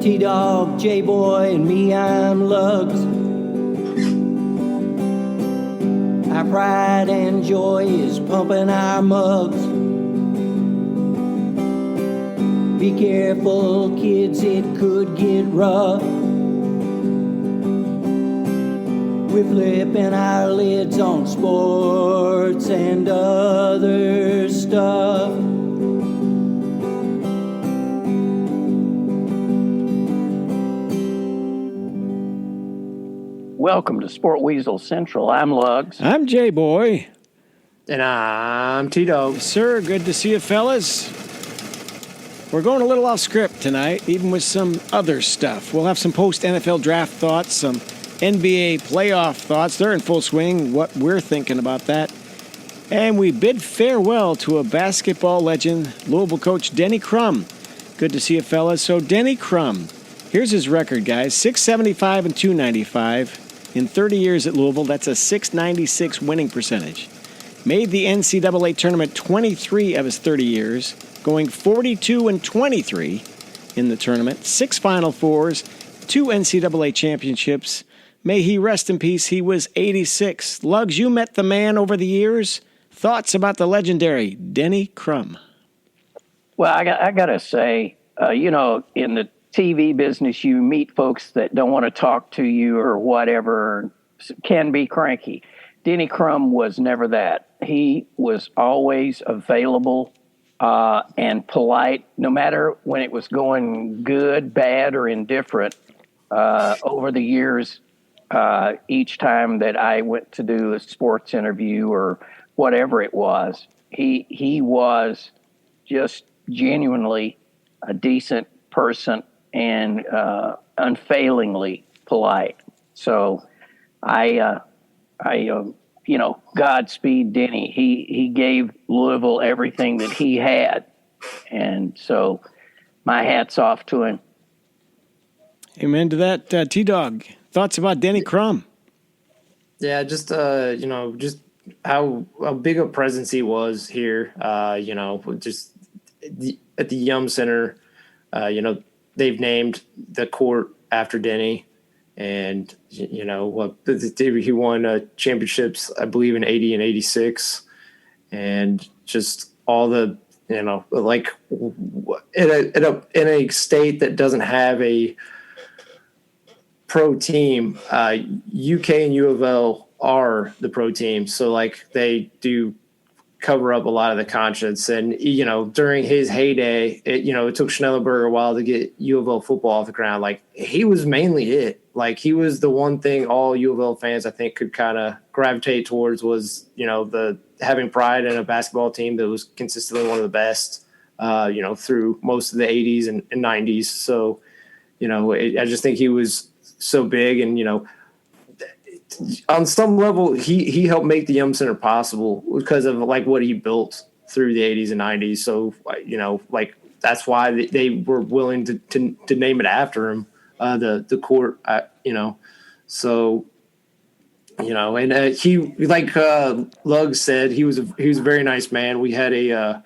T-Dog, J-Boy, and me, I'm Lugs. Our pride and joy is pumping our mugs. Be careful, kids, it could get rough. We're flipping our lids on sports and other stuff. Welcome to Sport Weasel Central. I'm Lugs. I'm J-Boy. And I'm T-Dog. Sir, good to see you, fellas. We're going a little off script tonight, even with some other stuff. We'll have some post-NFL draft thoughts, some NBA playoff thoughts. They're in full swing, what we're thinking about that. And we bid farewell to a basketball legend, Louisville coach Denny Crum. Good to see you, fellas. So Denny Crum, here's his record, guys. 675 and 295. In 30 years at Louisville, that's a 696 winning percentage. Made the NCAA tournament 23 of his 30 years, going 42 and 23 in the tournament. 6 Final Fours, 2 NCAA championships. May he rest in peace. He was 86. Lugs, you met the man over the years. Thoughts about the legendary Denny Crum? Well, I got to say, in the TV business, you meet folks that don't want to talk to you or whatever, can be cranky. Denny Crum was never that. He was always available and polite, no matter when it was going good, bad, or indifferent. Over the years, each time that I went to do a sports interview or whatever it was, he was just genuinely a decent person and unfailingly polite. So Godspeed Denny. He gave Louisville everything that he had. And so my hat's off to him. Amen to that. T-Dog, thoughts about Denny Crum? Yeah, just how big a presence he was here. Just at the Yum Center, they've named the court after Denny, and he won championships, I believe, in 80 and 86, and just all the in a state that doesn't have a pro team, UK and U of L are the pro team, so they do cover up a lot of the conscience. And during his heyday, it took Schnellenberger a while to get U of L football off the ground. He was mainly it. He was the one thing all U of L fans, I think, could kind of gravitate towards was the having pride in a basketball team that was consistently one of the best through most of the 80s and 90s. So I just think he was so big, and on some level, he helped make the Yum Center possible because of what he built through the 80s and 90s. So that's why they were willing to name it after him, the court. So and he, Luggs said, he was a very nice man. We had a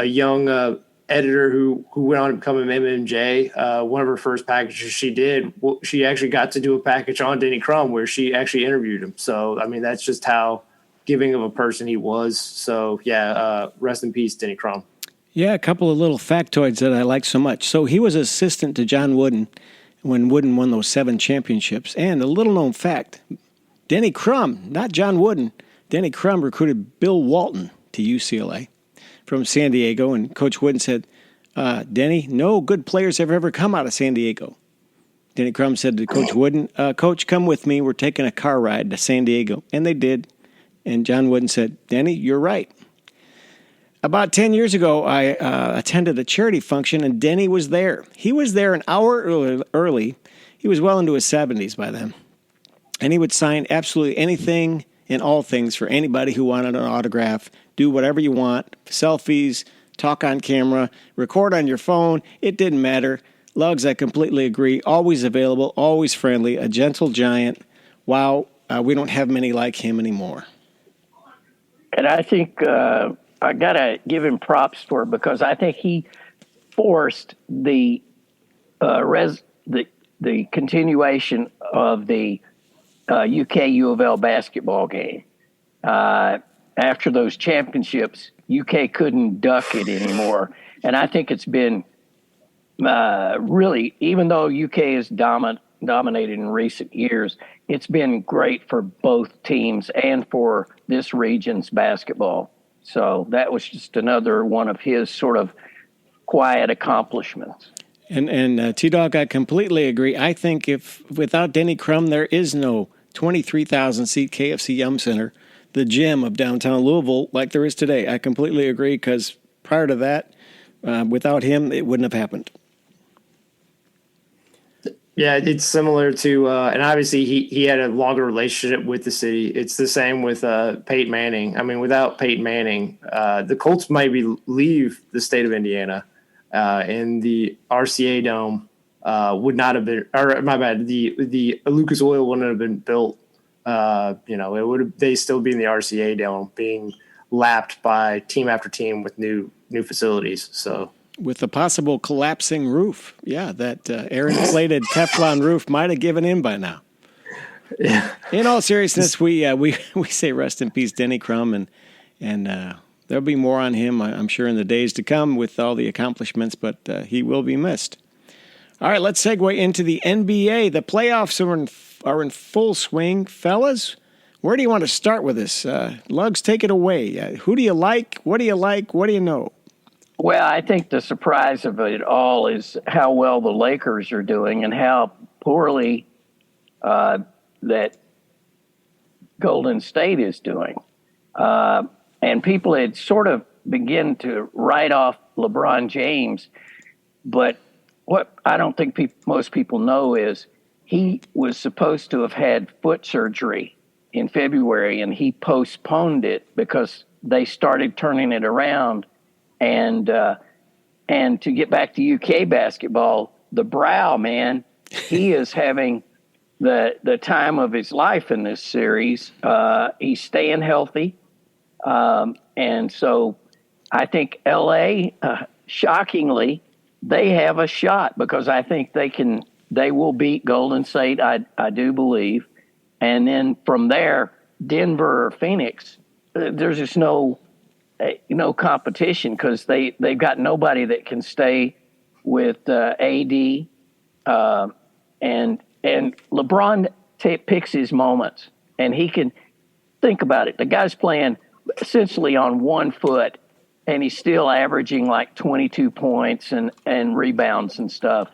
young editor who went on to become an MMJ. One of her first packages she did, she actually got to do a package on Denny Crum where she actually interviewed him. So, that's just how giving of a person he was. So, rest in peace, Denny Crum. Yeah, a couple of little factoids that I like so much. So he was assistant to John Wooden when Wooden won those 7 championships. And a little-known fact, Denny Crum, not John Wooden, Denny Crum recruited Bill Walton to UCLA from San Diego, and Coach Wooden said, Denny, no good players have ever come out of San Diego. Denny Crum said to Coach Wooden, Coach, come with me. We're taking a car ride to San Diego. And they did. And John Wooden said, Denny, you're right. About 10 years ago, I attended a charity function, and Denny was there. He was there an hour early. He was well into his 70s by then. And he would sign absolutely anything and all things for anybody who wanted an autograph. Do whatever you want, selfies, talk on camera, record on your phone. It didn't matter. Lugs, I completely agree. Always available, always friendly, a gentle giant. Wow, we don't have many like him anymore. And I think I got to give him props for it because I think he forced the the continuation of the UK U of L basketball game. After those championships, UK couldn't duck it anymore, and I think it's been really, even though UK has dominated in recent years, it's been great for both teams and for this region's basketball. So that was just another one of his sort of quiet accomplishments. And T-Dog, I completely agree. I think if without Denny Crum, there is no 23,000-seat KFC Yum Center, the gem of downtown Louisville, like there is today. I completely agree because prior to that, without him, it wouldn't have happened. Yeah, it's similar to, and obviously he had a longer relationship with the city. It's the same with Peyton Manning. I mean, without Peyton Manning, the Colts maybe leave the state of Indiana, and the RCA Dome would not have been, or my bad, the Lucas Oil wouldn't have been built. It would they still be in the RCA Dome, being lapped by team after team with new facilities. So. With a possible collapsing roof. Yeah, that air-inflated Teflon roof might have given in by now. Yeah. In all seriousness, we say rest in peace, Denny Crum, and there'll be more on him, I'm sure, in the days to come with all the accomplishments, but he will be missed. All right, let's segue into the NBA. The playoffs are in full swing. Fellas, where do you want to start with this? Lugs, take it away. Who do you like? What do you like? What do you know? Well, I think the surprise of it all is how well the Lakers are doing and how poorly that Golden State is doing. And people had sort of begun to write off LeBron James, but what I don't think most people know is he was supposed to have had foot surgery in February, and he postponed it because they started turning it around. And to get back to UK basketball, the Brow, man, he is having the time of his life in this series. He's staying healthy. And so I think LA, shockingly, they have a shot because I think they will beat Golden State. I do believe. And then from there, Denver or Phoenix, there's just no competition because they've got nobody that can stay with AD, and LeBron picks his moments, and he can think about it. The guy's playing essentially on 1 foot, and he's still averaging like 22 points and rebounds and stuff.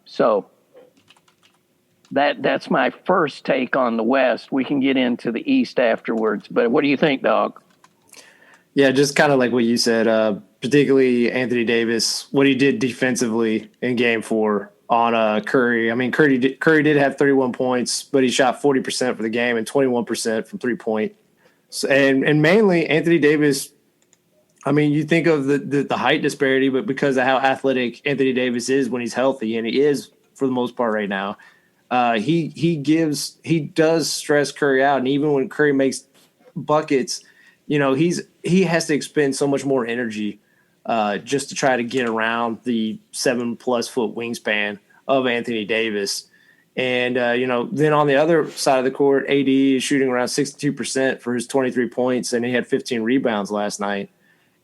So that's my first take on the West. We can get into the East afterwards, but what do you think, Dog? Yeah, just kind of like what you said, particularly Anthony Davis, what he did defensively in Game 4 on Curry. I mean, Curry did have 31 points, but he shot 40% for the game and 21% from three-point. So, and mainly Anthony Davis, I mean, you think of the height disparity, but because of how athletic Anthony Davis is when he's healthy, and he is for the most part right now, he does stress Curry out. And even when Curry makes buckets, he has to expend so much more energy just to try to get around the 7+ foot wingspan of Anthony Davis. And, then on the other side of the court, AD is shooting around 62% for his 23 points, and he had 15 rebounds last night.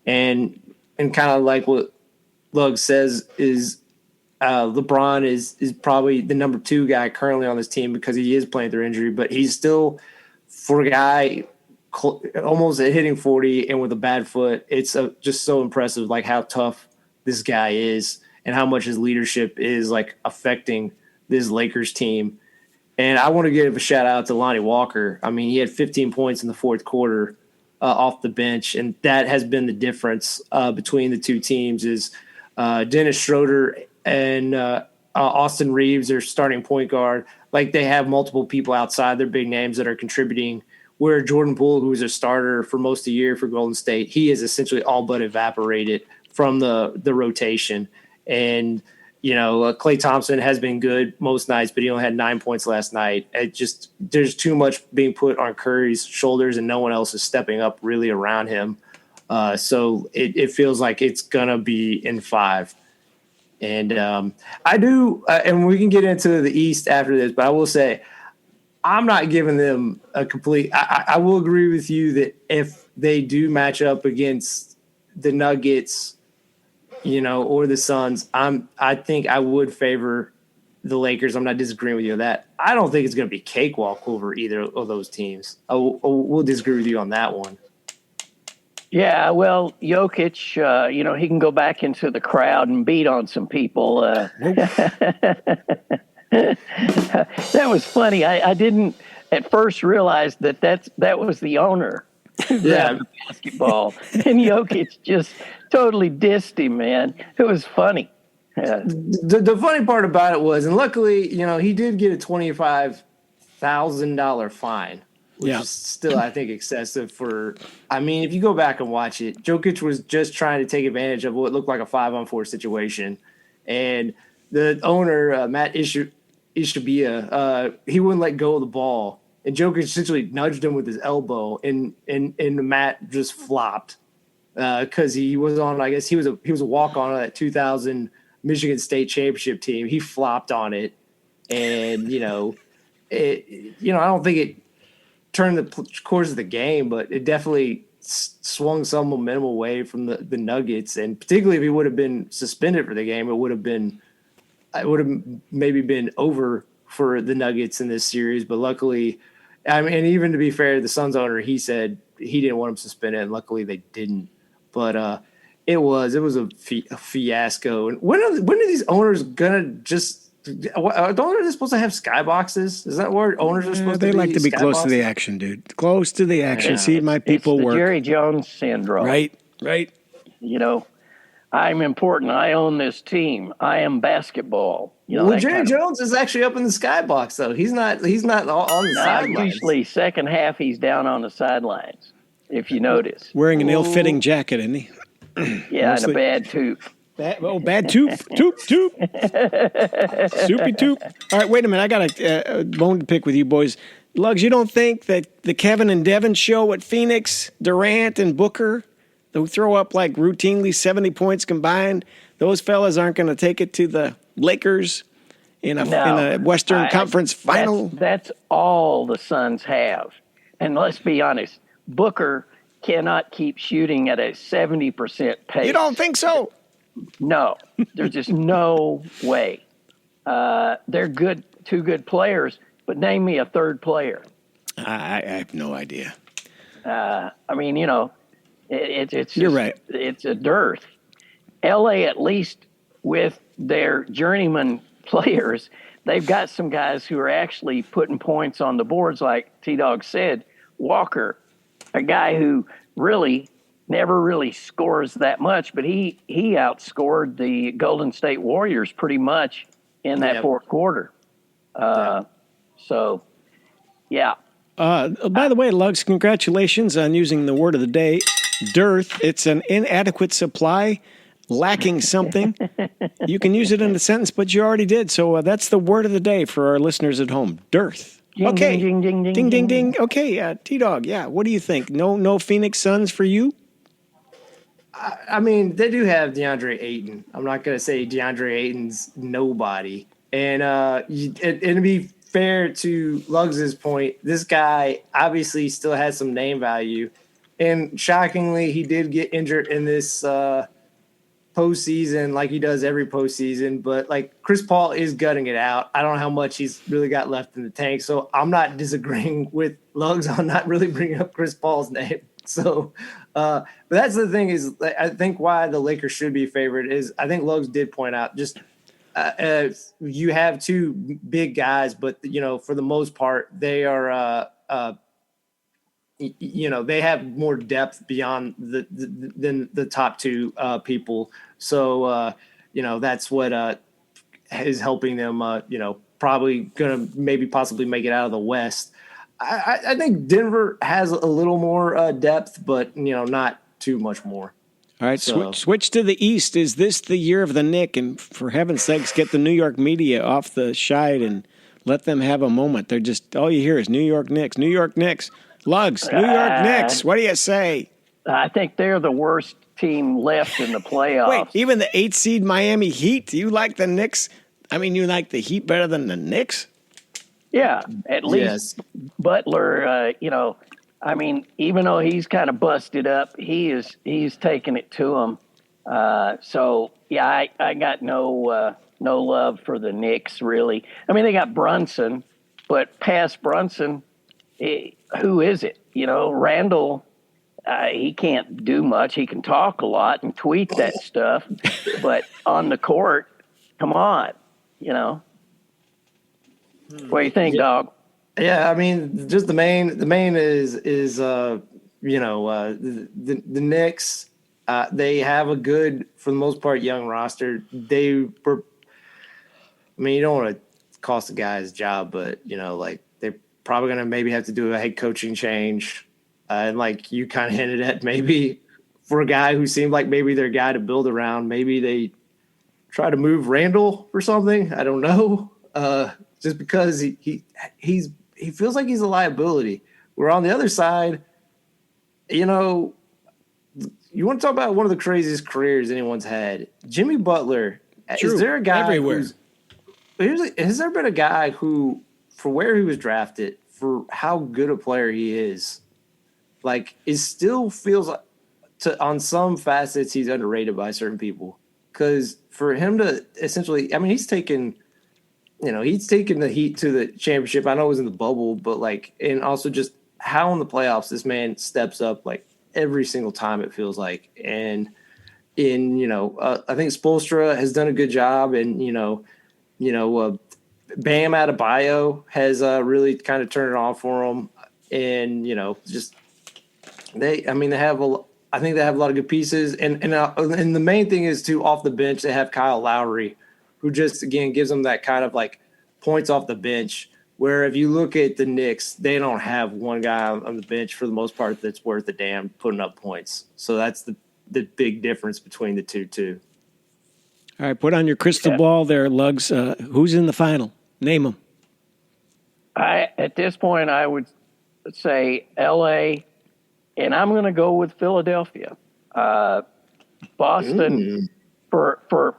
And kind of like what Lug says is LeBron is probably the number 2 guy currently on this team because he is playing through injury, but he's still, for a guy almost hitting 40 and with a bad foot, it's just so impressive, like how tough this guy is and how much his leadership is like affecting this Lakers team. And I want to give a shout out to Lonnie Walker. I mean, he had 15 points in the fourth quarter off the bench, and that has been the difference between the two teams is Dennis Schroeder and Austin Reeves, their starting point guard. Like, they have multiple people outside their big names that are contributing, where Jordan Poole, who was a starter for most of the year for Golden State, he is essentially all but evaporated from the rotation. And, Klay Thompson has been good most nights, but he only had 9 points last night. There's too much being put on Curry's shoulders, and no one else is stepping up really around him. So it feels like it's going to be in 5. And I do, and we can get into the East after this, but I will say I'm not giving them a complete. I will agree with you that if they do match up against the Nuggets, or the Suns, I think I would favor the Lakers. I'm not disagreeing with you on that. I don't think it's going to be cakewalk over either of those teams. We'll disagree with you on that one. Yeah, well, Jokic, he can go back into the crowd and beat on some people. That was funny. I didn't at first realize that was the owner who grabbed the basketball, and Jokic just totally dissed him, man. It was funny. Yeah. The funny part about it was, and luckily, he did get a $25,000 fine, which is still, I think, excessive for. I mean, if you go back and watch it, Jokic was just trying to take advantage of what looked like a 5-on-4 situation, and the owner, Matt Ishbia, he wouldn't let go of the ball, and Jokic essentially nudged him with his elbow, and Matt just flopped because he was on. I guess he was a walk on that 2000 Michigan State championship team. He flopped on it, and I don't think it turned the course of the game, but it definitely swung some momentum away from the Nuggets, and particularly if he would have been suspended for the game, it would have maybe been over for the Nuggets in this series. But luckily, and even to be fair, the Suns owner, he said he didn't want him suspended, and luckily they didn't. But it was a fiasco. And when are these owners gonna just? Don't owners supposed to have skyboxes? Is that where owners are supposed to be? They like to be close to the action, dude. Close to the action. See my people it's the work. Jerry Jones syndrome. Right. I'm important. I own this team. I am basketball. Jerry Jones is actually up in the skybox, though. He's not on the sidelines. Usually, second half, he's down on the sidelines. If you notice, wearing an ill-fitting jacket, isn't he? Yeah, and a bad tooth. Bad tooth. Toop. Soupy toop. All right, wait a minute. I got a bone to pick with you boys. Lugs, you don't think that the Kevin and Devin show at Phoenix, Durant and Booker, they'll throw up like routinely 70 points combined, those fellas aren't going to take it to the Lakers in a Western Conference final? That's all the Suns have. And let's be honest, Booker cannot keep shooting at a 70% pace. You don't think so? No, there's just no way. They're two good players, but name me a third player. I have no idea. It's just, you're right. It's a dearth. LA, at least with their journeyman players, they've got some guys who are actually putting points on the boards, like T-Dog said. Walker, a guy who really never really scores that much, but he outscored the Golden State Warriors pretty much in that fourth quarter. So, yeah. By the way, Lugs, congratulations on using the word of the day, dearth. It's an inadequate supply, lacking something. You can use it in a sentence, but you already did. So that's the word of the day for our listeners at home, dearth. Okay. Ding, ding, ding, ding, ding, ding. Okay, T-Dog, yeah. What do you think? No Phoenix Suns for you? I mean, they do have DeAndre Ayton. I'm not going to say DeAndre Ayton's nobody. And to be fair to Lugs' point, this guy obviously still has some name value. And shockingly, he did get injured in this postseason like he does every postseason. But, Chris Paul is gutting it out. I don't know how much he's really got left in the tank. So I'm not disagreeing with Lugs on not really bringing up Chris Paul's name. So, but that's the thing is, I think why the Lakers should be favored is I think Lugs did point out just you have two big guys, but for the most part they are they have more depth beyond than the top two people. So that's what is helping them. Probably gonna possibly make it out of the West. I think Denver has a little more depth, but not too much more. All right, switch to the East. Is this the year of the Knicks? And for heaven's sakes, get the New York media off the shide and let them have a moment. They're just all you hear is New York Knicks, New York Knicks. Lugs, New York Knicks. What do you say? I think they're the worst team left in the Wait, playoffs. even the 8 seed Miami Heat? Do you like the Knicks? I mean, you like the Heat better than the Knicks? Yeah, at least Yes. Butler, I mean, even though he's kind of busted up, he's taking it to him. So yeah, I got no love for the Knicks really. I mean, they got Brunson, but past Brunson, who is it? Randall. He can't do much. He can talk a lot and tweet that stuff, but on the court, come on. What do you think, dog? Yeah, I mean, just the main is the Knicks. They have a good, for the most part, young roster. You don't want to cost the guy his job, but like they're probably gonna maybe have to do a head coaching change, and like you kind of hinted at, maybe for a guy who seemed like maybe their guy to build around, maybe they try to move Randall or something. I don't know. Just because he feels like he's a liability. We're on the other side, you want to talk about one of the craziest careers anyone's had. Jimmy Butler. True. Is there a guy everywhere? has there been a guy who, for where he was drafted, for how good a player he is, like it still feels like on some facets he's underrated by certain people? Because for him to essentially, I mean, he's taken the Heat to the championship. I know it was in the bubble, but and also just how in the playoffs this man steps up like every single time, it feels like. And I think Spoelstra has done a good job, and Bam Adebayo has really kind of turned it on for him. And just I think they have a lot of good pieces, and the main thing is too, off the bench they have Kyle Lowry, who just again gives them that kind of like points off the bench. Where if you look at the Knicks, they don't have one guy on the bench for the most part that's worth a damn putting up points. So that's the big difference between the two too. All right, put on your crystal ball there, Lugs. Who's in the final? Name them. At this point, I would say L.A., and I'm going to go with Philadelphia. Boston, for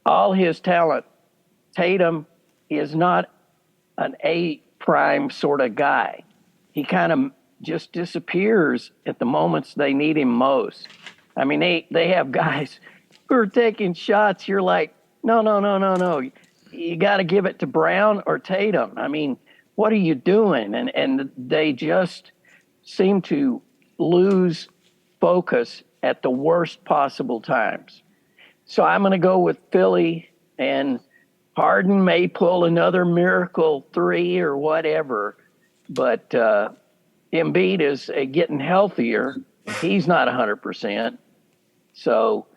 all his talent, Tatum is not an A-prime sort of guy. He kind of just disappears at the moments they need him most. I mean, they have guys who are taking shots. You're like, no. You got to give it to Brown or Tatum. I mean, what are you doing? And they just seem to lose focus at the worst possible times. So I'm going to go with Philly, and Harden may pull another miracle 3 or whatever, but Embiid is getting healthier. He's not 100%. So,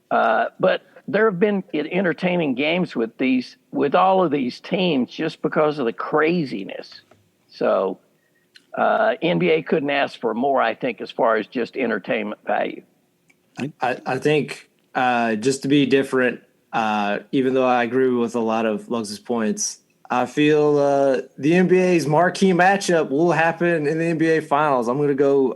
but there have been entertaining games with all of these teams just because of the craziness. So, NBA couldn't ask for more, I think, as far as just entertainment value. I think just to be different, even though I agree with a lot of Lux's points, I feel the NBA's marquee matchup will happen in the NBA Finals. I'm gonna go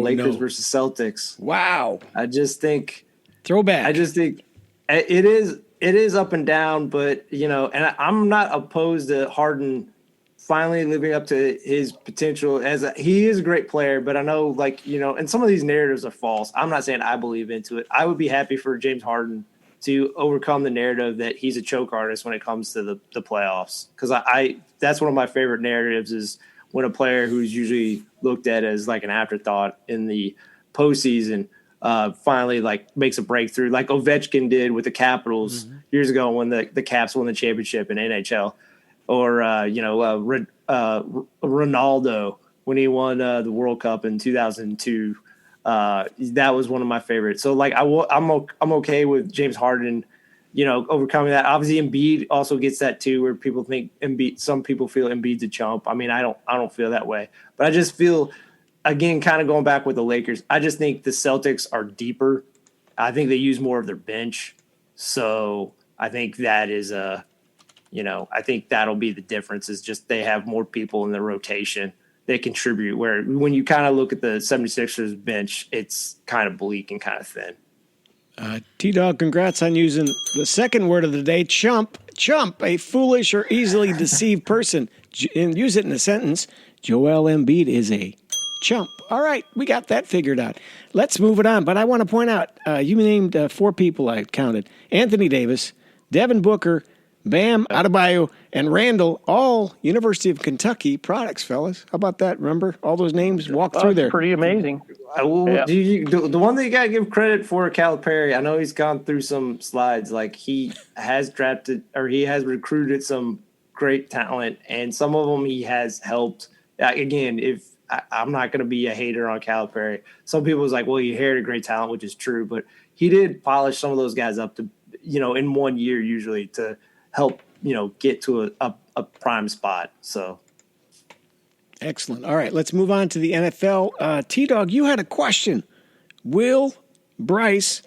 Lakers versus Celtics. Wow. I just think throwback. I just think it is up and down, but and I'm not opposed to Harden finally living up to his potential he is a great player, but I know and some of these narratives are false. I'm not saying I believe into it. I would be happy for James Harden to overcome the narrative that he's a choke artist when it comes to the playoffs. Because I that's one of my favorite narratives, is when a player who's usually looked at as like an afterthought in the postseason finally makes a breakthrough, like Ovechkin did with the Capitals years ago when the Caps won the championship in NHL, or Ronaldo when he won the World Cup in 2002. That was one of my favorites. So I'm okay with James Harden, overcoming that. Obviously Embiid also gets that too, where people think some people feel Embiid's a chump. I mean, I don't feel that way, but I just feel, again, kind of going back with the Lakers, I just think the Celtics are deeper. I think they use more of their bench. So I think that is I think that'll be the difference, is just they have more people in the rotation. They contribute, where when you kind of look at the 76ers bench, it's kind of bleak and kind of thin. T-Dog, congrats on using the second word of the day, chump. Chump, a foolish or easily deceived person. And use it in a sentence. Joel Embiid is a chump. All right, we got that figured out. Let's move it on. But I want to point out, you named 4 people I counted. Anthony Davis, Devin Booker, Bam Adebayo, and Randall, all University of Kentucky products, fellas. How about that? Remember all those names? Walk through there. Pretty amazing. Yeah. The one that you got to give credit for, Calipari, I know he's gone through some slides. Like, he has drafted or he has recruited some great talent, and some of them he has helped. Again, I'm not going to be a hater on Calipari. Some people was like, well, he inherited great talent, which is true, but he did polish some of those guys up to, in 1 year usually to help, get to a prime spot. So. Excellent. All right, let's move on to the NFL. T-Dog, you had a question. Will Bryce,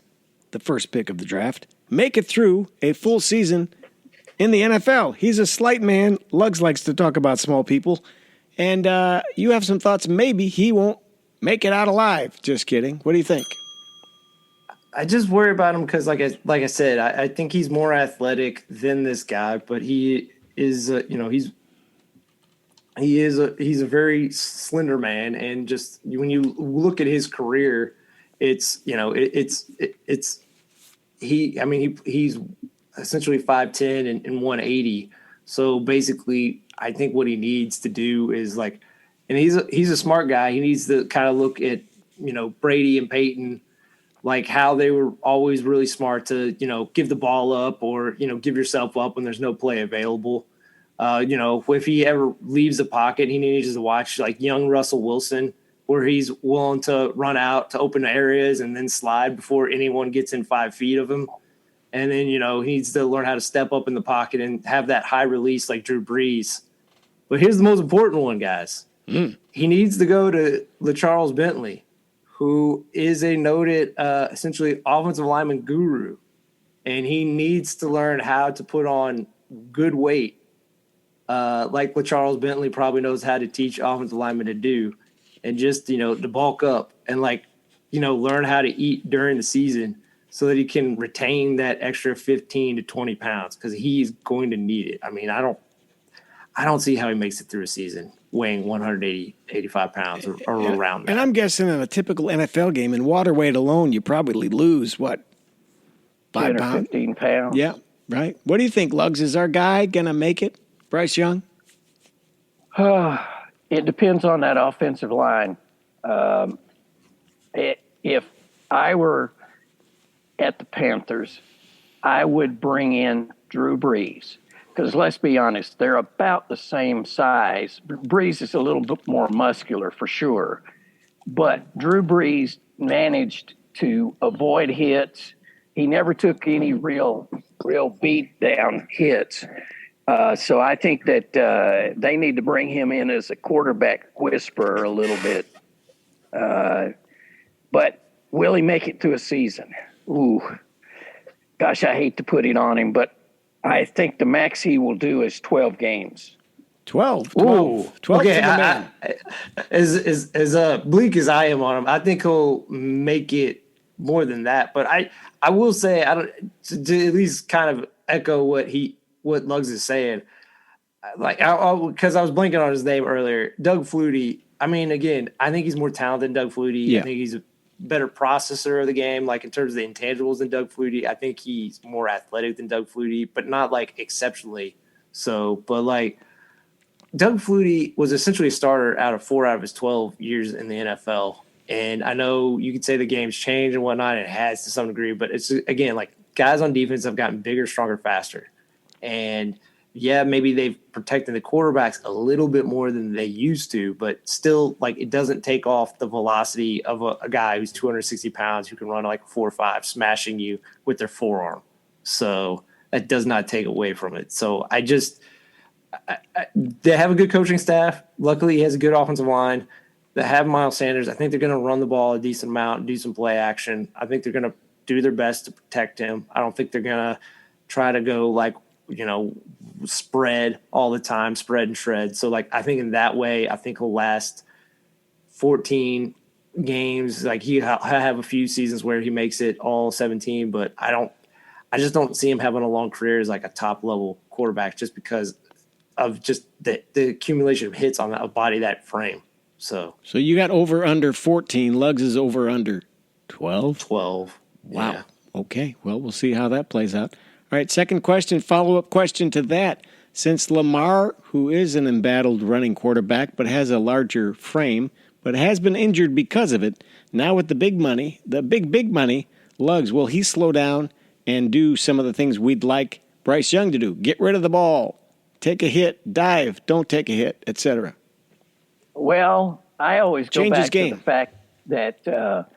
the first pick of the draft, make it through a full season in the NFL? He's a slight man. Lugs likes to talk about small people. And you have some thoughts. Maybe he won't make it out alive. Just kidding. What do you think? I just worry about him because, like I said, I think he's more athletic than this guy, but he is, he's a very slender man, and just when you look at his career, he's essentially 5'10" and 180. So basically, I think what he needs to do is and he's a smart guy. He needs to kind of look at Brady and Peyton, like how they were always really smart to give the ball up or give yourself up when there's no play available. If he ever leaves the pocket, he needs to watch like young Russell Wilson, where he's willing to run out to open areas and then slide before anyone gets in 5 feet of him. And then, he needs to learn how to step up in the pocket and have that high release like Drew Brees. But here's the most important one, guys. He needs to go to LaCharles Bentley, who is a noted, essentially offensive lineman guru. And he needs to learn how to put on good weight. Like what Charles Bentley probably knows how to teach offensive linemen to do, and just, to bulk up and learn how to eat during the season so that he can retain that extra 15 to 20 pounds, because he's going to need it. I mean, I don't see how he makes it through a season weighing 85 pounds or around that. And I'm guessing in a typical NFL game, in water weight alone, you probably lose, 5 pounds? 15 pounds. Yeah, right. What do you think, Lugs? Is our guy going to make it? Bryce Young? It depends on that offensive line. If I were at the Panthers, I would bring in Drew Brees, because let's be honest, they're about the same size. Brees is a little bit more muscular for sure, but Drew Brees managed to avoid hits. He never took any real beat down hits. So I think that they need to bring him in as a quarterback whisperer a little bit. But will he make it to a season? Ooh, gosh, I hate to put it on him, but I think the max he will do is 12 games. 12. Ooh. 12 okay, to the man. As bleak as I am on him, I think he'll make it more than that. But I will say, to at least kind of echo what Lugs is saying, because I was blanking on his name earlier, Doug Flutie. I mean, again, I think he's more talented than Doug Flutie. Yeah. I think he's a better processor of the game, like in terms of the intangibles than Doug Flutie. I think he's more athletic than Doug Flutie, but not exceptionally so. But Doug Flutie was essentially a starter out of 4 out of his 12 years in the NFL. And I know you could say the game's changed and whatnot, and it has to some degree, but it's, again, guys on defense have gotten bigger, stronger, faster. And yeah, maybe they've protected the quarterbacks a little bit more than they used to, but still, it doesn't take off the velocity of a guy who's 260 pounds who can run 4.5, smashing you with their forearm. So that does not take away from it. So they have a good coaching staff. Luckily, he has a good offensive line. They have Miles Sanders. I think they're going to run the ball a decent amount and do some play action. I think they're going to do their best to protect him. I don't think they're going to try to go spread all the time, spread and shred. So I think in that way, I think he'll last 14 games. Like he'll have a few seasons where he makes it all 17, but I just don't see him having a long career as like a top level quarterback just because of just the accumulation of hits on a body that frame. So you got over under 14. Luggs is over under 12. 12. Wow. Yeah. Okay. Well, we'll see how that plays out. All right. Second question, follow-up question to that. Since Lamar, who is an embattled running quarterback but has a larger frame, but has been injured because of it, now with the big money, big money, Luggs, will he slow down and do some of the things we'd like Bryce Young to do? Get rid of the ball, take a hit, dive, don't take a hit, etc. Well, I always go Change his back to game. the fact that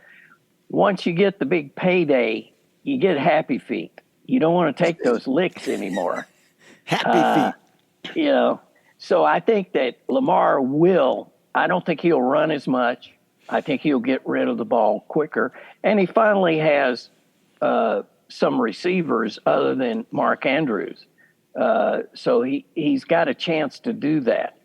once you get the big payday, you get happy feet. You don't want to take those licks anymore. Happy feet. So I think that Lamar I don't think he'll run as much. I think he'll get rid of the ball quicker. And he finally has some receivers other than Mark Andrews. So he's got a chance to do that.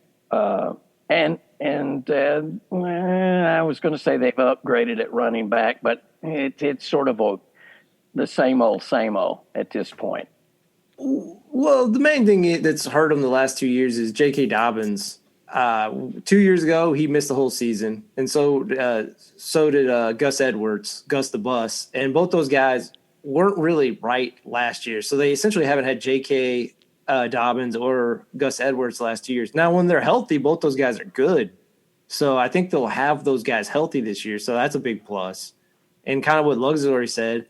And I was going to say they've upgraded at running back, but it's sort of the same old at this point. Well, the main thing that's hurt him the last 2 years is J.K. Dobbins. 2 years ago, he missed the whole season, and so did Gus Edwards, Gus the Bus, and both those guys weren't really right last year. So they essentially haven't had J.K. Dobbins or Gus Edwards the last 2 years. Now, when they're healthy, both those guys are good. So I think they'll have those guys healthy this year. So that's a big plus. And kind of what Luggs already said,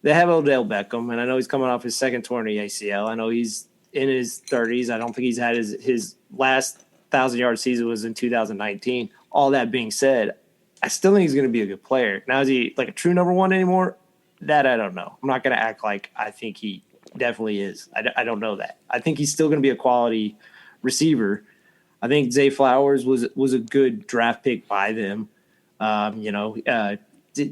they have Odell Beckham, and I know he's coming off his second torn ACL. I know he's in his 30s. I don't think he's had his last 1,000-yard season was in 2019. All that being said, I still think he's going to be a good player. Now, is he like a true number one anymore? That I don't know. I'm not going to act like I think he definitely is. I don't know that. I think he's still going to be a quality receiver. I think Zay Flowers was a good draft pick by them.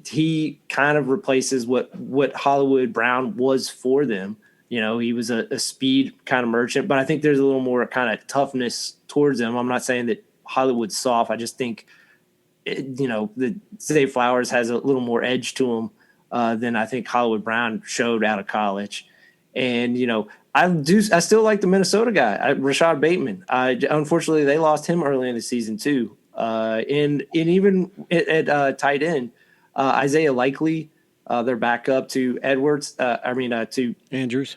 He kind of replaces what Hollywood Brown was for them. He was a speed kind of merchant, but I think there's a little more kind of toughness towards him. I'm not saying that Hollywood's soft. I just think, that Zay Flowers has a little more edge to him than I think Hollywood Brown showed out of college. And, I still like the Minnesota guy, Rashad Bateman. Unfortunately, they lost him early in the season too. And even at tight end, Isaiah Likely, their backup to Edwards. To Andrews.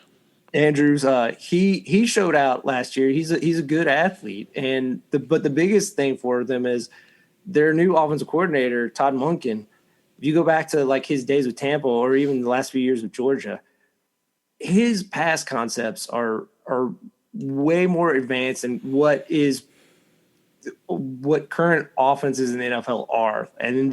He showed out last year. He's a good athlete, but the biggest thing for them is their new offensive coordinator, Todd Monken. If you go back to like his days with Tampa or even the last few years with Georgia, his pass concepts are way more advanced than what current offenses in the NFL are. And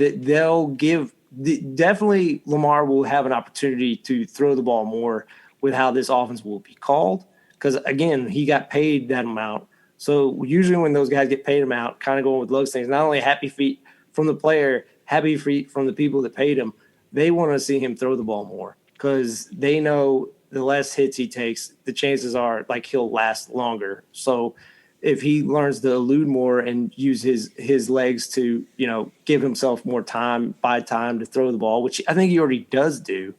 definitely Lamar will have an opportunity to throw the ball more with how this offense will be called. Because again, he got paid that amount. So usually when those guys get paid amount, kind of going with Luggs things, not only happy feet from the player, happy feet from the people that paid him, they want to see him throw the ball more because they know the less hits he takes, the chances are like he'll last longer. So if he learns to elude more and use his legs to, give himself more time to throw the ball, which I think he already does do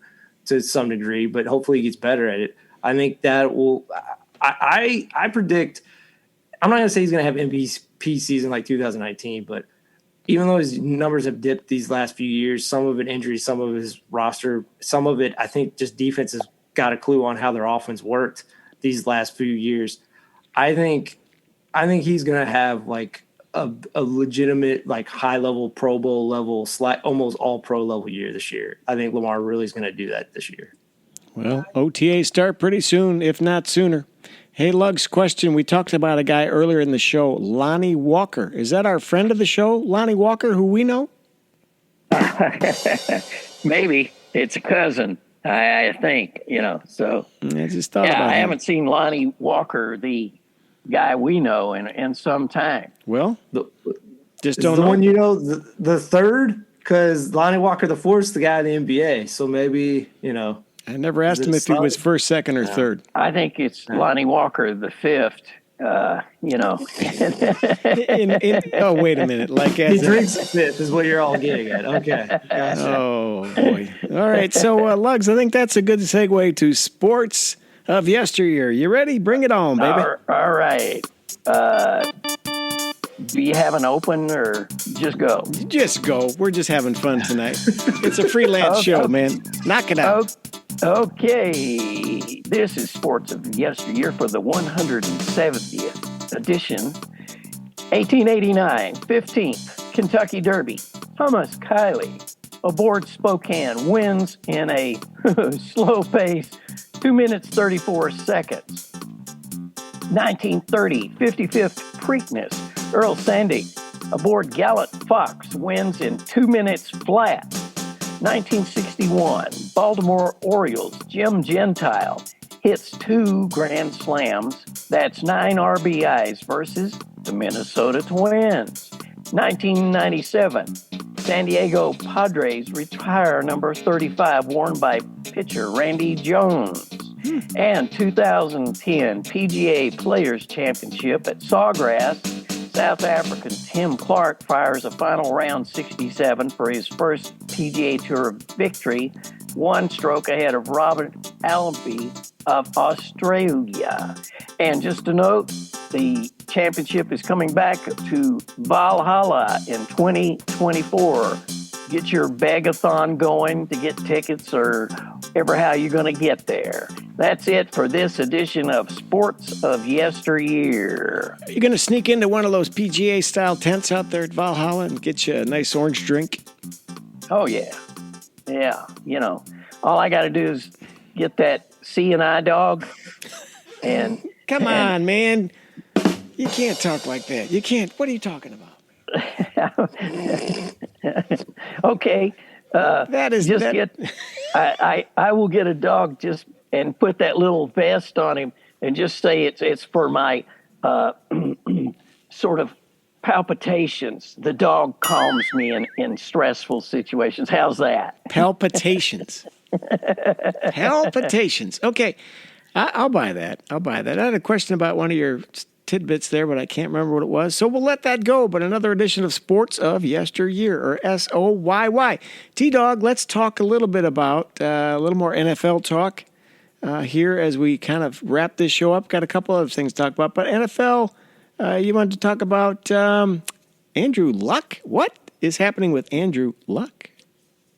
to some degree, but hopefully he gets better at it. I think that will I predict I'm not going to say he's going to have MVP season like 2019, but even though his numbers have dipped these last few years, some of it injury, some of his roster, some of it I think just defense has got a clue on how their offense worked these last few years. I think he's going to have like a legitimate, like high level Pro Bowl level, almost all pro level year this year. I think Lamar really is going to do that this year. Well, OTA start pretty soon, if not sooner. Hey, Luggs, question. We talked about a guy earlier in the show, Lonnie Walker. Is that our friend of the show, Lonnie Walker, who we know? Maybe. It's a cousin, I think, so. I just thought about I him. haven't seen Lonnie Walker, the guy we know, in some time. Well, just don't the know. one the third, because Lonnie Walker the fourth is the guy in the NBA. So maybe, I never asked him if he was first, second, or third. I think it's Lonnie Walker the fifth, You know, Oh, wait a minute. Like He as drinks fifth is what you're all getting at. Okay, gotcha. Oh boy! All right, so Lugs, I think that's a good segue to sports of yesteryear. You ready? Bring it on, baby. all right. Do you have an open or just go? Just go. We're just having fun tonight. It's a freelance show, man. Knock it out. Okay, this is Sports of Yesteryear for the 170th edition. 1889, 15th, Kentucky Derby. Thomas Kiley aboard Spokane wins in a slow pace, 2 minutes 34 seconds. 1930, 55th Preakness, Earl Sandy aboard Gallant Fox wins in 2 minutes flat. 1961, Baltimore Orioles, Jim Gentile hits 2 grand slams. That's 9 RBIs versus the Minnesota Twins. 1997, San Diego Padres retire number 35 worn by pitcher Randy Jones. And 2010 PGA Players Championship at Sawgrass, South African Tim Clark fires a final round 67 for his first PGA Tour victory, 1 stroke ahead of Robert Allenby of Australia. And just to note, the championship is coming back to Valhalla in 2024. Get your bag-a-thon going to get tickets or ever how you're going to get there. That's it for this edition of Sports of Yesteryear. You're going to sneak into one of those PGA-style tents out there at Valhalla and get you a nice orange drink? Oh, yeah. Yeah, you know, all I got to do is get that C&I dog and... Come on, man. You can't talk like that. You can't. What are you talking about? Okay. That is just that... get. I will get a dog just and put that little vest on him and just say it's for my sort of palpitations. The dog calms me in stressful situations. How's that? Palpitations. Palpitations. Okay. I'll buy that. I had a question about one of your tidbits there, but I can't remember what it was. So we'll let that go. But another edition of Sports of Yesteryear, or SOYY. T-Dog, let's talk a little bit about a little more NFL talk here as we kind of wrap this show up. Got a couple other things to talk about. But NFL, you wanted to talk about Andrew Luck. What is happening with Andrew Luck?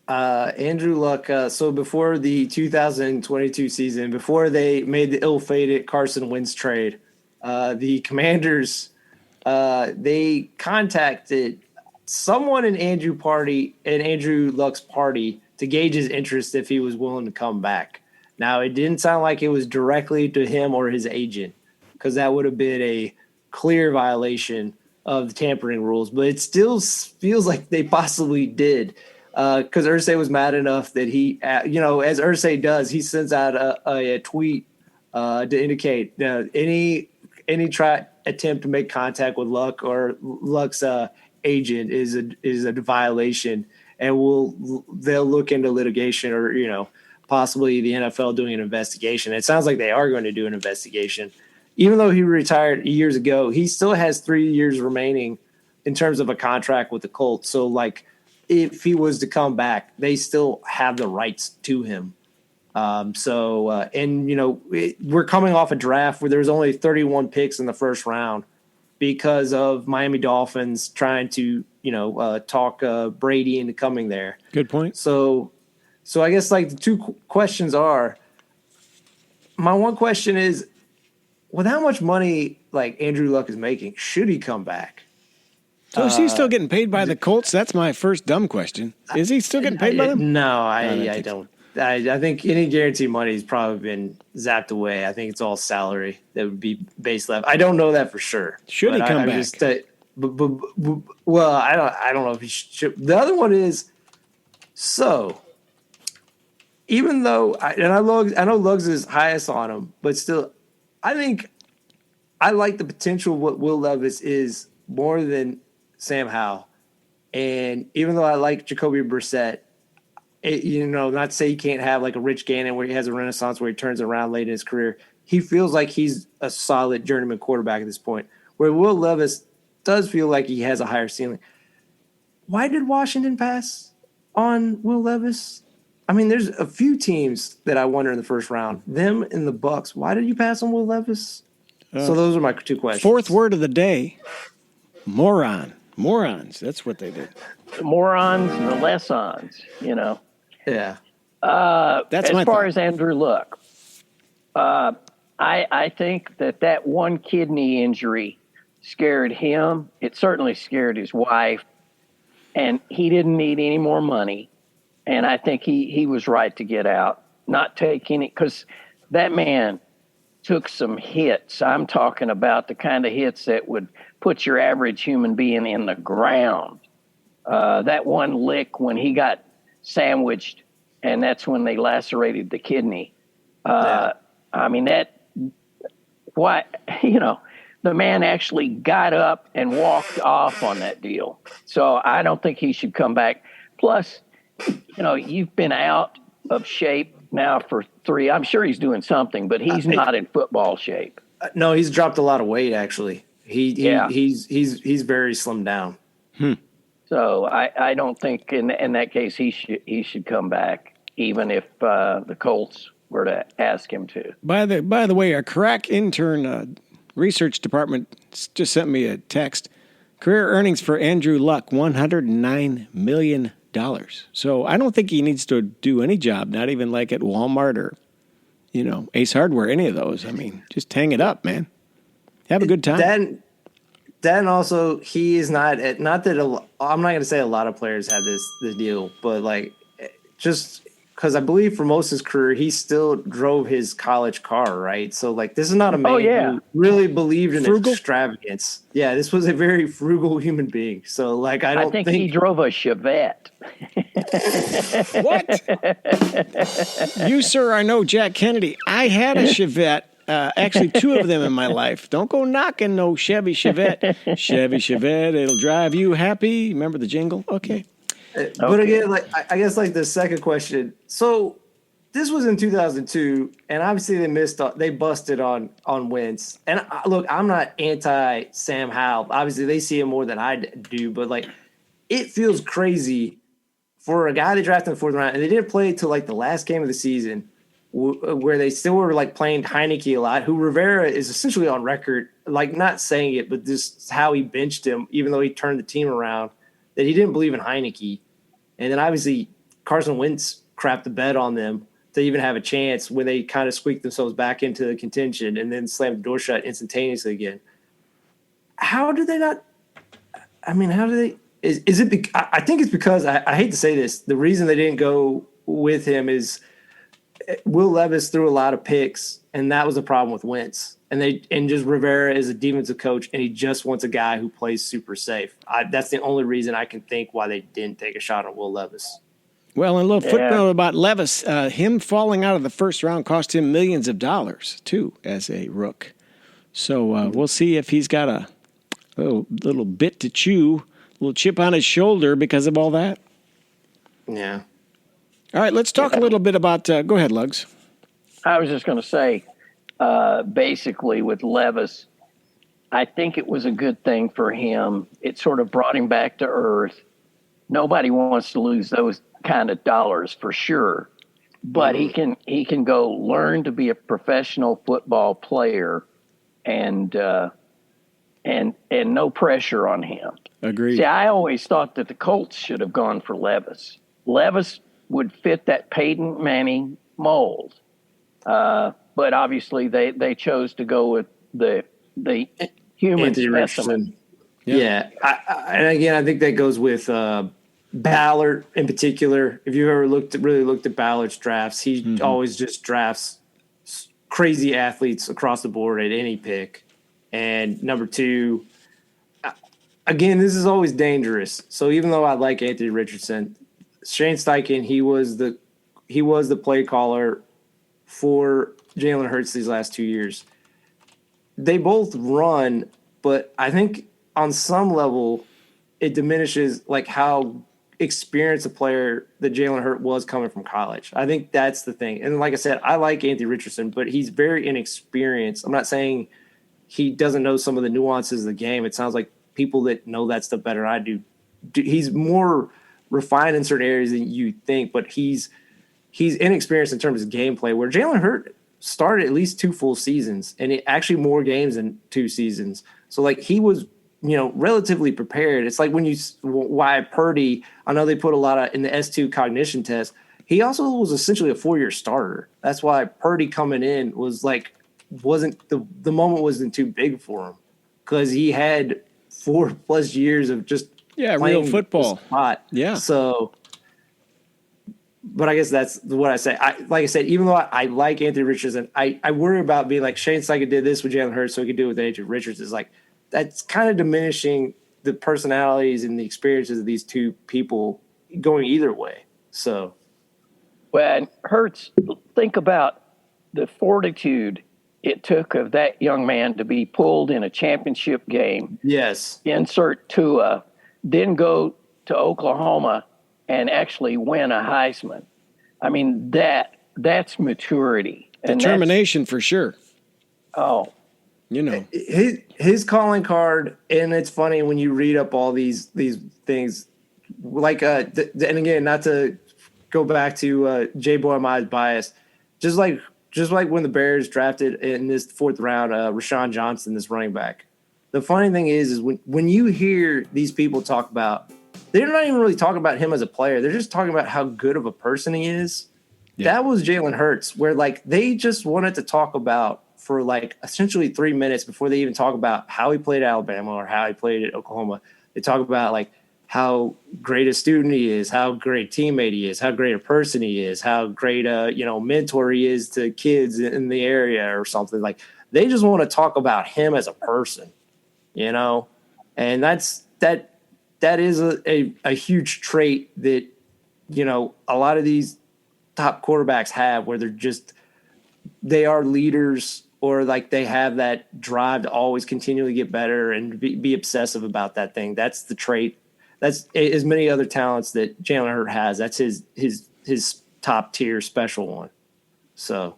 Andrew Luck. So before the 2022 season, before they made the ill-fated Carson Wentz trade, the Commanders, they contacted someone in Andrew Luck's party to gauge his interest if he was willing to come back. Now, it didn't sound like it was directly to him or his agent, because that would have been a clear violation of the tampering rules. But it still feels like they possibly did, because Irsay was mad enough that he, as Irsay does, he sends out a tweet to indicate any attempt to make contact with Luck or Luck's agent is a violation, and they'll look into litigation or possibly the NFL doing an investigation. It sounds like they are going to do an investigation. Even though he retired years ago, he still has 3 years remaining in terms of a contract with the Colts. So, like, if he was to come back, they still have the rights to him. We're coming off a draft where there's only 31 picks in the first round because of Miami Dolphins trying to, talk Brady into coming there. Good point. So I guess like the two questions are, my one question is, with how much money like Andrew Luck is making, should he come back? So is he still getting paid by the Colts? That's my first dumb question. Is he still getting paid by them? No, I don't. I think any guaranteed money has probably been zapped away. I think it's all salary that would be base level. I don't know that for sure. Should he come back? Well, I don't know if he should. The other one is, so even though I know Lugs is highest on him, but still, I think I like the potential of what Will Levis is more than Sam Howell. And even though I like Jacoby Brissett, not to say he can't have like a Rich Gannon where he has a renaissance where he turns around late in his career, he feels like he's a solid journeyman quarterback at this point, where Will Levis does feel like he has a higher ceiling. Why did Washington pass on Will Levis? I mean, there's a few teams that I wonder in the first round. Them and the Bucks. Why did you pass on Will Levis? So those are my two questions. Fourth word of the day, moron. Morons. That's what they did. The morons and the lessons, you know. Yeah. That's my as far thought. as Andrew Luck, I think that one kidney injury scared him. It certainly scared his wife, and he didn't need any more money. And I think he was right to get out, not take any, because that man took some hits. I'm talking about the kind of hits that would put your average human being in the ground. That one lick when he got sandwiched, and that's when they lacerated the kidney. I mean, the man actually got up and walked off on that deal. So I don't think he should come back. Plus, you've been out of shape now for 3. I'm sure he's doing something, but he's not in football shape. No, he's dropped a lot of weight, actually. He's very slimmed down. So I don't think in that case he should come back, even if the Colts were to ask him to. By the way, our crack intern research department just sent me a text. Career earnings for Andrew Luck, $109 million. So I don't think he needs to do any job, not even like at Walmart or, Ace Hardware, any of those. I mean, just hang it up, man. Have a good time. Then also, he is not that I'm not going to say a lot of players have this deal, but like just because I believe for most of his career, he still drove his college car, right? So like this is not a man who really believed in extravagance. Yeah, this was a very frugal human being. So like I think he drove a Chevette. What? You, sir, are no Jack Kennedy. I had a Chevette. Actually, 2 of them in my life. Don't go knocking no Chevy Chevette. Chevy Chevette, it'll drive you happy. Remember the jingle? Okay. But again, like I guess like the second question. So this was in 2002, and obviously they busted on Wentz. And look, I'm not anti Sam Howell. Obviously, they see him more than I do, but like it feels crazy for a guy they drafted in the 4th round, and they didn't play till like the last game of the season, where they still were like playing Heineke a lot, who Rivera is essentially on record, like not saying it, but this is how he benched him, even though he turned the team around, that he didn't believe in Heineke. And then obviously Carson Wentz crapped the bed on them to even have a chance when they kind of squeaked themselves back into the contention and then slammed the door shut instantaneously again. How do they not – I mean, how do they – is it – I think it's because I hate to say this. The reason they didn't go with him is Will Levis threw a lot of picks, and that was a problem with Wentz. And just Rivera is a defensive coach, and he just wants a guy who plays super safe. That's the only reason I can think why they didn't take a shot on Will Levis. Well, and a little footnote about Levis. Him falling out of the 1st round cost him millions of dollars, too, as a rook. So we'll see if he's got a little bit to chew, a little chip on his shoulder because of all that. Yeah. All right, let's talk a little bit about go ahead, Lugs. I was just going to say, basically with Levis, I think it was a good thing for him. It sort of brought him back to earth. Nobody wants to lose those kind of dollars for sure, but he can go learn to be a professional football player, and no pressure on him. Agreed. See, I always thought that the Colts should have gone for Levis. Levis would fit that Peyton Manning mold. But obviously they chose to go with the human specimen. Yeah. And again, I think that goes with Ballard in particular. If you ever really looked at Ballard's drafts, he always just drafts crazy athletes across the board at any pick. And number 2, again, this is always dangerous. So even though I like Anthony Richardson, Shane Steichen, he was the play caller for Jalen Hurts these last 2 years. They both run, but I think on some level it diminishes like how experienced a player that Jalen Hurts was coming from college. I think that's the thing. And like I said, I like Anthony Richardson, but he's very inexperienced. I'm not saying he doesn't know some of the nuances of the game. It sounds like people that know that stuff better than I do. He's more refined in certain areas than you think, but he's inexperienced in terms of gameplay, where Jalen Hurts started at least 2 full seasons and actually more games than 2 seasons. So like he was, relatively prepared. It's like why Purdy, I know they put a lot in the S2 cognition test. He also was essentially a 4-year starter. That's why Purdy coming in wasn't the moment wasn't too big for him, because he had 4+ years of just real football. Yeah. So, but I guess that's what I say. Like I said, even though I like Anthony Richardson, I worry about being like Shane Steichen did this with Jalen Hurts, so he could do it with Anthony Richardson. It's like that's kind of diminishing the personalities and the experiences of these two people going either way. So, when Hurts, think about the fortitude it took of that young man to be pulled in a championship game. Yes. Insert Tua, then go to Oklahoma and actually win a Heisman. I mean, that's maturity. Determination for sure. Oh. His calling card, and it's funny when you read up all these things, like and again, not to go back to Jay Boy, my bias, just like when the Bears drafted in this 4th round, Rashawn Johnson, this running back. The funny thing is when you hear these people talk about, they're not even really talking about him as a player. They're just talking about how good of a person he is. Yeah. That was Jalen Hurts, where like they just wanted to talk about for like essentially 3 minutes before they even talk about how he played at Alabama or how he played at Oklahoma. They talk about like how great a student he is, how great a teammate he is, how great a person he is, how great a mentor he is to kids in the area or something. Like they just want to talk about him as a person, and that is a huge trait that a lot of these top quarterbacks have, where they are leaders, or like they have that drive to always continually get better and be obsessive about that thing. That's the trait. That's as many other talents that Jalen Hurts has. That's his top tier special one. So,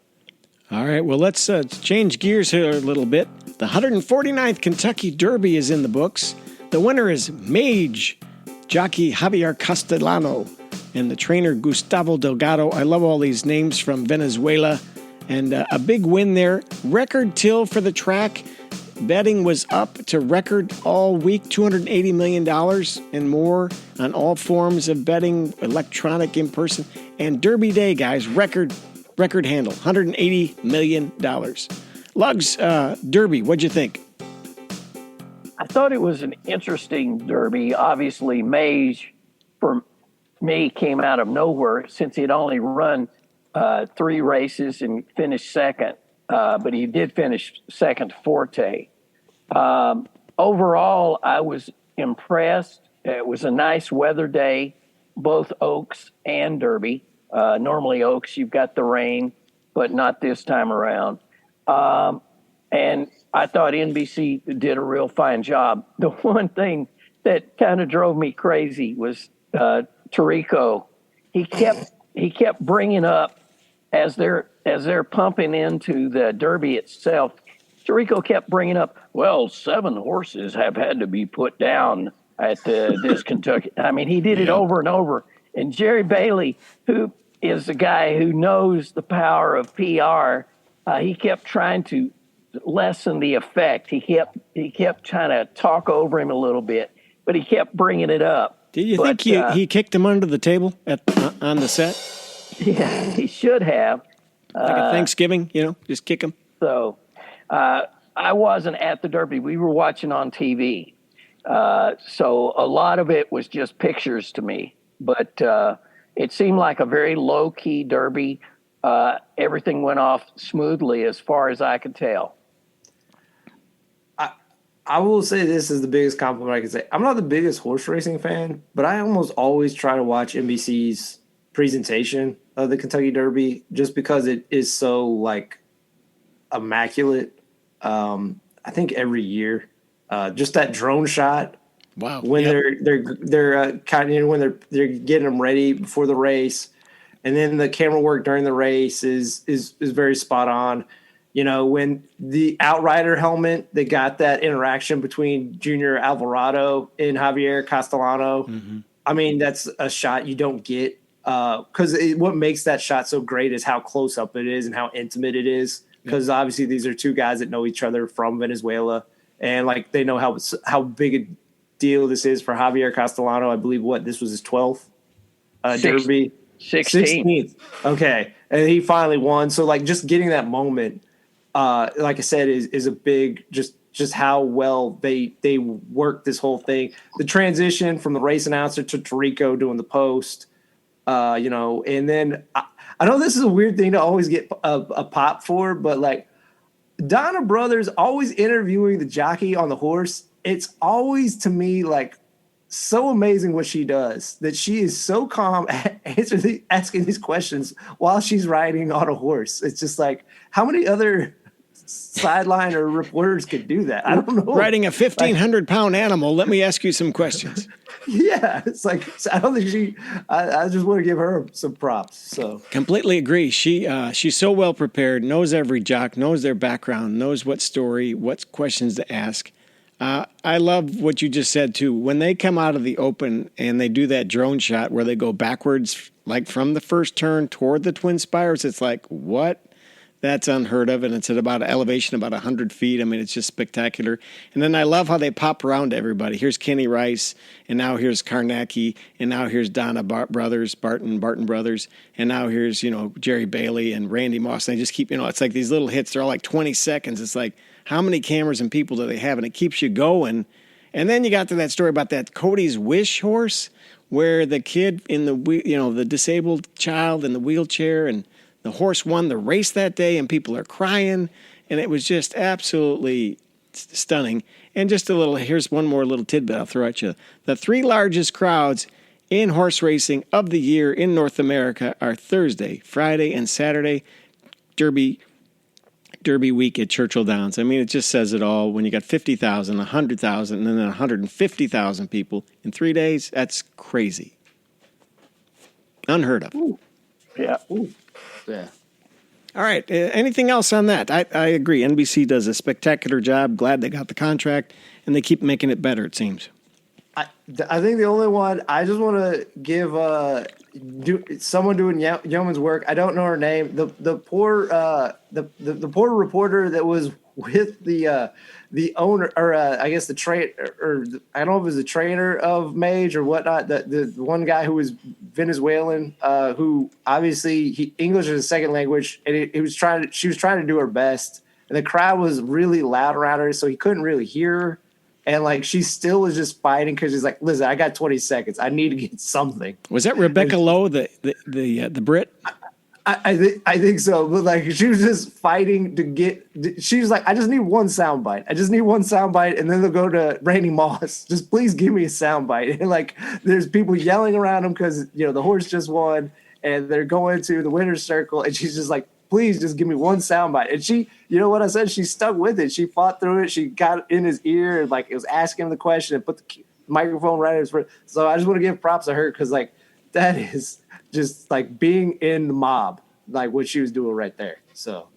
all right. Well, let's change gears here a little bit. The 149th Kentucky Derby is in the books. The winner is Mage jockey Javier Castellano and the trainer Gustavo Delgado. I love all these names from Venezuela. And a big win there. Record till for the track. Betting was up to record all week, $280 million and more on all forms of betting, electronic, in person. And Derby Day, guys, record handle, $180 million. Lugs, Derby, what'd you think? I thought it was an interesting Derby. Obviously, Mage, for me, came out of nowhere since he'd only run 3 races and finished second, but he did finish second to Forte. Overall, I was impressed. It was a nice weather day, both Oaks and Derby. Normally Oaks, you've got the rain, but not this time around. And I thought NBC did a real fine job. The one thing that kind of drove me crazy was Tirico. He kept bringing up, as they're pumping into the Derby itself, Tirico kept bringing up, well, 7 horses have had to be put down at this Kentucky. I mean, he did it over and over. And Jerry Bailey, who is the guy who knows the power of PR, he kept trying to lessen the effect. He kept trying to talk over him a little bit, but he kept bringing it up. Did you think he kicked him under the table on the set? Yeah, he should have. Like a Thanksgiving, just kick him. So I wasn't at the Derby. We were watching on TV. So a lot of it was just pictures to me. But it seemed like a very low-key Derby. Everything went off smoothly as far as I could tell. I will say this is the biggest compliment I can say. I'm not the biggest horse racing fan, but I almost always try to watch NBC's presentation of the Kentucky Derby just because it is so like immaculate. I think every year, just that drone shot Wow. when Yep. they're kind of when they're getting them ready before the race, and then the camera work during the race is very spot on. You know, when the Outrider helmet, they got that interaction between Junior Alvarado and Javier Castellano. Mm-hmm. I mean, that's a shot you don't get because what makes that shot so great is how close up it is and how intimate it is. Because obviously these are two guys that know each other from Venezuela, and like they know how big a deal this is for Javier Castellano. I believe this was his 12th Derby. 16th. Okay. And he finally won. So like just getting that moment, like I said, is a big just how well they work this whole thing. The transition from the race announcer to Tarico doing the post, you know, and then I know this is a weird thing to always get a pop for, but like Donna Brothers always interviewing the jockey on the horse. It's always to me like so amazing what she does, that she is so calm asking these questions while she's riding on a horse. It's just like, how many other sideline or reporters could do that? I don't know. Riding a 1,500-pound animal, let me ask you some questions. Yeah, it's like, I don't think I just want to give her some props. So Completely agree. She's so well prepared, knows every jock, knows their background, knows what story, what questions to ask. I love what you just said, too. When they come out of the open and they do that drone shot where they go backwards, like from the first turn toward the Twin Spires, it's like, what? That's unheard of, and it's at about an elevation about 100 feet. I mean, it's just spectacular. And then I love how they pop around to everybody. Here's Kenny Rice, and now here's Karnacki, and now here's Donna Barton Brothers, and now here's, you know, Jerry Bailey and Randy Moss. And they just keep, you know, it's like these little hits. They're all like 20 seconds. It's like, how many cameras and people do they have? And it keeps you going. And then you got to that story about that Cody's Wish horse, where the kid in the disabled child in the wheelchair, and the horse won the race that day, and people are crying. And it was just absolutely stunning. And just here's one more little tidbit I'll throw at you. The 3 largest crowds in horse racing of the year in North America are Thursday, Friday, and Saturday. Derby week at Churchill Downs. I mean, it just says it all. When you got 50,000, 100,000, and then 150,000 people in 3 days, that's crazy. Unheard of. Ooh. Yeah. Ooh. Yeah. All right. Anything else on that? I agree. NBC does a spectacular job. Glad they got the contract, and they keep making it better, it seems. I think the only one I just want to give someone doing yeoman's work. I don't know her name. The poor reporter that was with the owner, or I guess the trainer, or I don't know if it was the trainer of Mage or whatnot. The one guy who was Venezuelan, who obviously English is his second language, and she was trying to do her best, and the crowd was really loud around her, so he couldn't really hear her. And like she still was just fighting because she's like, listen, I got 20 seconds. I need to get something. Was that Rebecca Lowe, the Brit? I think so. But like she was just fighting to get. She was like, I just need one soundbite. I just need one soundbite, and then they'll go to Randy Moss. Just please give me a soundbite. And like there's people yelling around him because the horse just won, and they're going to the winner's circle, and she's just like, please just give me one soundbite. And she, you know what I said? She stuck with it. She fought through it. She got in his ear and like it was asking him the question and put the microphone right in his front. So I just want to give props to her because like that is just like being in the mob, like what she was doing right there. So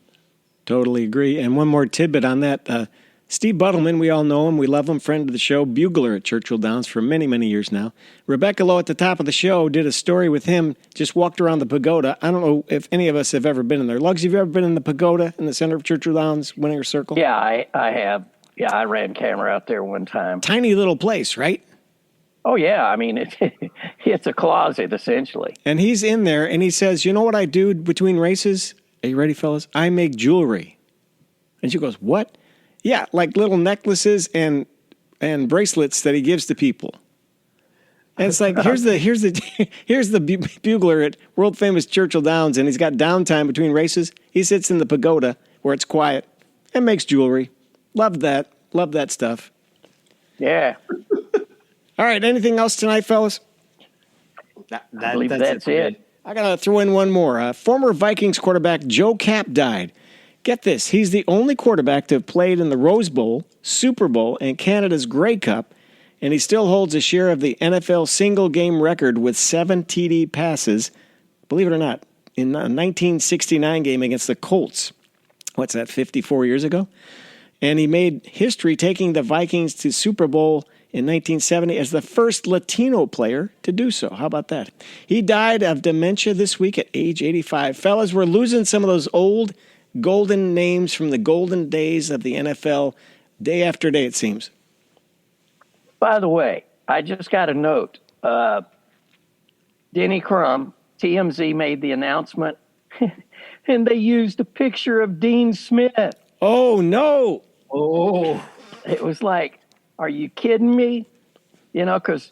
totally agree. And one more tidbit on that. Steve Buttleman, we all know him. We love him, friend of the show, bugler at Churchill Downs for many, many years now. Rebecca Lowe at the top of the show did a story with him, just walked around the pagoda. I don't know if any of us have ever been in there. Lugs, have you ever been in the pagoda in the center of Churchill Downs, Winter Circle? Yeah, I have. Yeah, I ran camera out there one time. Tiny little place, right? Oh, yeah. I mean, it's a closet, essentially. And he's in there, and he says, you know what I do between races? Are you ready, fellas? I make jewelry. And she goes, what? Yeah, like little necklaces and bracelets that he gives to people. And it's like here's the bugler at world famous Churchill Downs, and he's got downtime between races. He sits in the pagoda where it's quiet and makes jewelry. Love that stuff. Yeah. All right. Anything else tonight, fellas? I believe that's it. I gotta throw in one more. Former Vikings quarterback Joe Kapp died. Get this, he's the only quarterback to have played in the Rose Bowl, Super Bowl, and Canada's Grey Cup, and he still holds a share of the NFL single-game record with 7 TD passes, believe it or not, in a 1969 game against the Colts. What's that, 54 years ago? And he made history taking the Vikings to Super Bowl in 1970 as the first Latino player to do so. How about that? He died of dementia this week at age 85. Fellas, we're losing some of those old golden names from the golden days of the NFL day after day, it seems. By the way, I just got a note. Denny Crum, TMZ made the announcement, and they used a picture of Dean Smith. Oh, no. Oh, It was like, are you kidding me? You know, because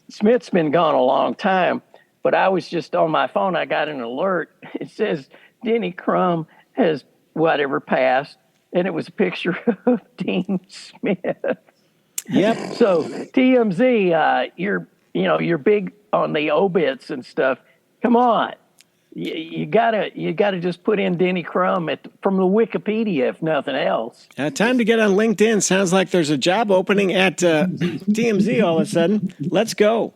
Smith's been gone a long time, but I was just on my phone. I got an alert. It says Denny Crum has whatever passed, and it was a picture of Dean Smith. Yep. So TMZ, you're big on the obits and stuff. Come on, you gotta just put in Denny Crum from the Wikipedia, if nothing else. Time to get on LinkedIn. Sounds like there's a job opening at TMZ all of a sudden. Let's go.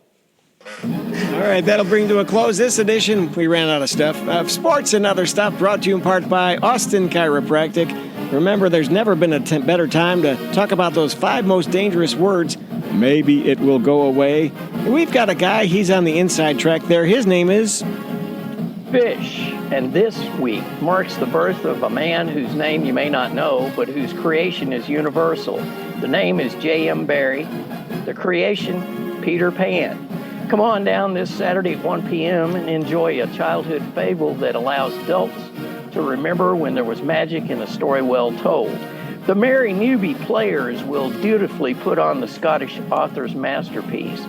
All right, that'll bring to a close this edition. We ran out of stuff. Sports and other stuff brought to you in part by Austin Chiropractic. Remember, there's never been a better time to talk about those 5 most dangerous words. Maybe it will go away. And we've got a guy, he's on the inside track there. His name is Fish. And this week marks the birth of a man whose name you may not know, but whose creation is universal. The name is J.M. Barrie. The creation, Peter Pan. Come on down this Saturday at 1 p.m. and enjoy a childhood fable that allows adults to remember when there was magic in a story well told. The merry newbie players will dutifully put on the Scottish author's masterpiece.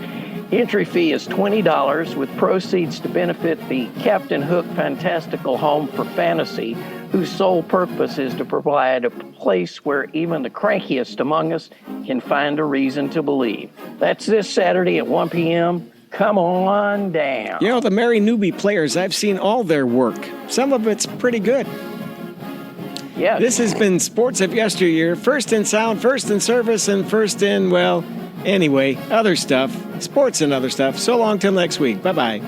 Entry fee is $20 with proceeds to benefit the Captain Hook Fantastical Home for Fantasy, whose sole purpose is to provide a place where even the crankiest among us can find a reason to believe. That's this Saturday at 1 p.m. Come on down. You know, the merry newbie players, I've seen all their work. Some of it's pretty good. Yes. This has been Sports of Yesteryear. First in sound, first in service, and first in, well, anyway, other stuff. Sports and other stuff. So long till next week. Bye-bye.